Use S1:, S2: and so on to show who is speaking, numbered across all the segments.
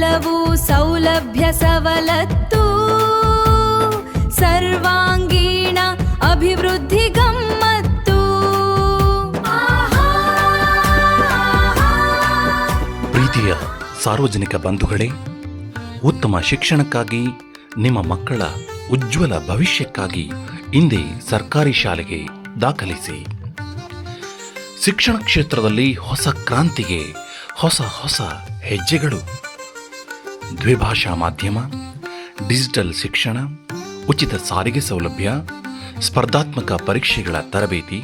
S1: ಎಲ್ಲವೂ ಸೌಲಭ್ಯ ಸವಲತ್ತು, ಸರ್ವಾಂಗೀಣ ಅಭಿವೃದ್ಧಿ ಗಮ್ಮತ್ತು.
S2: ಪ್ರೀತಿಯ ಸಾರ್ವಜನಿಕ ಬಂಧುಗಳೇ, ಉತ್ತಮ ಶಿಕ್ಷಣಕ್ಕಾಗಿ, ನಿಮ್ಮ ಮಕ್ಕಳ ಉಜ್ವಲ ಭವಿಷ್ಯಕ್ಕಾಗಿ ಇಂದೇ ಸರ್ಕಾರಿ ಶಾಲೆಗೆ ದಾಖಲಿಸಿ. ಶಿಕ್ಷಣ ಕ್ಷೇತ್ರದಲ್ಲಿ ಹೊಸ ಕ್ರಾಂತಿಗೆ ಹೊಸ ಹೊಸ ಹೆಜ್ಜೆಗಳು. ದ್ವಿಭಾಷಾ ಮಾಧ್ಯಮ, ಡಿಜಿಟಲ್ ಶಿಕ್ಷಣ, ಉಚಿತ ಸಾರಿಗೆ ಸೌಲಭ್ಯ, ಸ್ಪರ್ಧಾತ್ಮಕ ಪರೀಕ್ಷೆಗಳ ತರಬೇತಿ,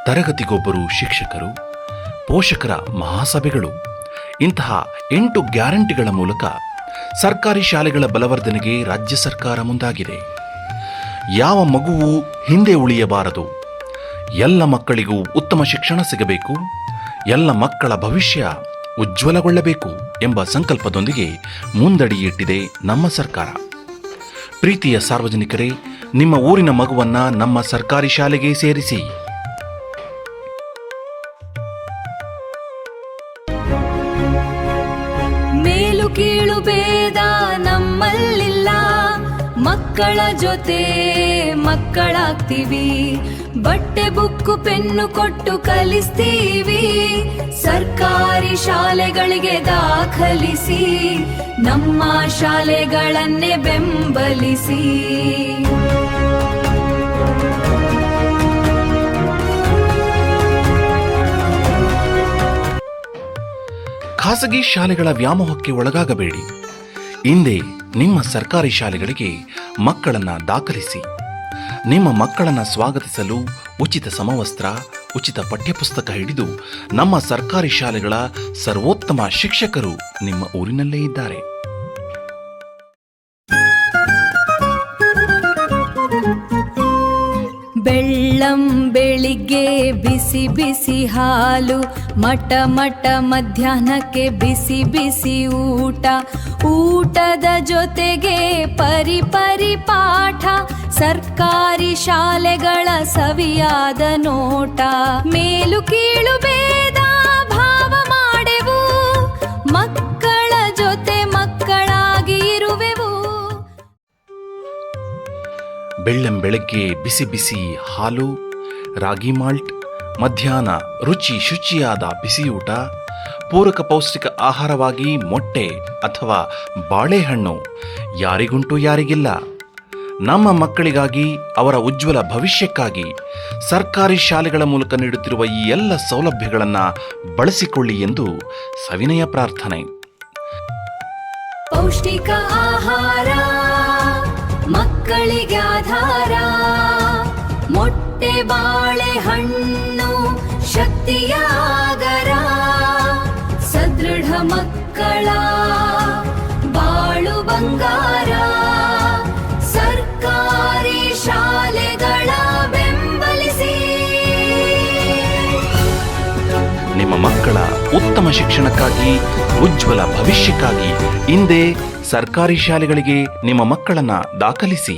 S2: ತರಗತಿಗೊಬ್ಬರು ಶಿಕ್ಷಕರು, ಪೋಷಕರ ಮಹಾಸಭೆಗಳು, ಇಂತಹ 8 ಗ್ಯಾರಂಟಿಗಳ ಮೂಲಕ ಸರ್ಕಾರಿ ಶಾಲೆಗಳ ಬಲವರ್ಧನೆಗೆ ರಾಜ್ಯ ಸರ್ಕಾರ ಮುಂದಾಗಿದೆ. ಯಾವ ಮಗುವೂ ಹಿಂದೆ ಉಳಿಯಬಾರದು. ಎಲ್ಲ ಮಕ್ಕಳಿಗೂ ಉತ್ತಮ ಶಿಕ್ಷಣ ಸಿಗಬೇಕು, ಎಲ್ಲ ಮಕ್ಕಳ ಭವಿಷ್ಯ ಉಜ್ವಲಗೊಳ್ಳಬೇಕು ಎಂಬ ಸಂಕಲ್ಪದೊಂದಿಗೆ ಮುಂದಡಿಯಿಟ್ಟಿದೆ ನಮ್ಮ ಸರ್ಕಾರ. ಪ್ರೀತಿಯ ಸಾರ್ವಜನಿಕರೇ, ನಿಮ್ಮ ಊರಿನ ಮಗುವನ್ನ ನಮ್ಮ ಸರ್ಕಾರಿ ಶಾಲೆಗೆ ಸೇರಿಸಿ.
S1: ಮೇಲು ಕೀಳು ಭೇದ ನಮ್ಮಲ್ಲಿಲ್ಲ, ಮಕ್ಕಳ ಜೊತೆ ಮಕ್ಕಳಾಗ್ತೀವಿ, ಬಟ್ಟೆ ಬುಕ್ಕು ಪೆನ್ನು ಕೊಟ್ಟು ಕಲಿಸ್ತೀವಿ. ಸರ್ಕಾರಿ ಶಾಲೆಗಳಿಗೆ ದಾಖಲಿಸಿ, ನಮ್ಮ ಶಾಲೆಗಳನ್ನೇ ಬೆಂಬಲಿಸಿ.
S2: ಖಾಸಗಿ ಶಾಲೆಗಳ ವ್ಯಾಮೋಹಕ್ಕೆ ಒಳಗಾಗಬೇಡಿ. ಇಂದೇ ನಿಮ್ಮ ಸರ್ಕಾರಿ ಶಾಲೆಗಳಿಗೆ ಮಕ್ಕಳನ್ನ ದಾಖಲಿಸಿ. ನಿಮ್ಮ ಮಕ್ಕಳನ್ನ ಸ್ವಾಗತಿಸಲು ಉಚಿತ ಸಮವಸ್ತ್ರ, ಉಚಿತ ಪಠ್ಯಪುಸ್ತಕ ಹಿಡಿದು ನಮ್ಮ ಸರ್ಕಾರಿ ಶಾಲೆಗಳ ಸರ್ವೋತ್ತಮ ಶಿಕ್ಷಕರು ನಿಮ್ಮ ಊರಿನಲ್ಲೇ ಇದ್ದಾರೆ.
S1: ಬೆಳ್ಳಂ ಬೆಳಿಗ್ಗೆ ಬಿಸಿ ಬಿಸಿ ಹಾಲು, ಮಟ ಮಟ ಮಧ್ಯಾಹ್ನಕ್ಕೆ ಬಿಸಿ ಬಿಸಿ ಊಟ, ಊಟದ ಜೊತೆಗೆ ಪರಿ ಪರಿ ಪಾಠ, ಸರ್ಕಾರಿ ಶಾಲೆಗಳ ಸವಿಯಾದ ನೋಟ. ಮೇಲು ಕೀಳು ಭೇದ ಭಾವ ಮಾಡೆವು, ಮಕ್ಕಳ ಜೊತೆ ಮಕ್ಕಳಾಗಿ ಇರುವೆವು.
S2: ಬೆಳ್ಳಂ ಬೆಳಗ್ಗೆ ಬಿಸಿ ಬಿಸಿ ಹಾಲು, ರಾಗಿ ಮಾಲ್ಟ್, ಮಧ್ಯಾಹ್ನ ರುಚಿ ಶುಚಿಯಾದ ಬಿಸಿಯೂಟ, ಪೂರಕ ಪೌಷ್ಟಿಕ ಆಹಾರವಾಗಿ ಮೊಟ್ಟೆ ಅಥವಾ ಬಾಳೆಹಣ್ಣು. ಯಾರಿಗುಂಟು ಯಾರಿಗಿಲ್ಲ. ನಮ್ಮ ಮಕ್ಕಳಿಗಾಗಿ, ಅವರ ಉಜ್ವಲ ಭವಿಷ್ಯಕ್ಕಾಗಿ ಸರ್ಕಾರಿ ಶಾಲೆಗಳ ಮೂಲಕ ನೀಡುತ್ತಿರುವ ಈ ಎಲ್ಲ ಸೌಲಭ್ಯಗಳನ್ನು ಬಳಸಿಕೊಳ್ಳಿ ಎಂದು ಸವಿನಯ ಪ್ರಾರ್ಥನೆ.
S1: ಪೌಷ್ಟಿಕ ಆಹಾರ ಮಕ್ಕಳಿಗೆ ಆಧಾರ, ಮೊಟ್ಟೆ ಬಾಳೆಹಣ್ಣು ಶಕ್ತಿಯ ಆಗರ, ಸದೃಢ ಮಕ್ಕಳ ಬಾಳು ಬಂಗಾರ, ಸರ್ಕಾರಿ ಶಾಲೆಗಳ ಬೆಂಬಲಿಸಿ.
S2: ನಿಮ್ಮ ಮಕ್ಕಳ ಉತ್ತಮ ಶಿಕ್ಷಣಕ್ಕಾಗಿ, ಉಜ್ವಲ ಭವಿಷ್ಯಕ್ಕಾಗಿ ಇಂದೇ ಸರ್ಕಾರಿ ಶಾಲೆಗಳಿಗೆ ನಿಮ್ಮ ಮಕ್ಕಳನ್ನ ದಾಖಲಿಸಿ.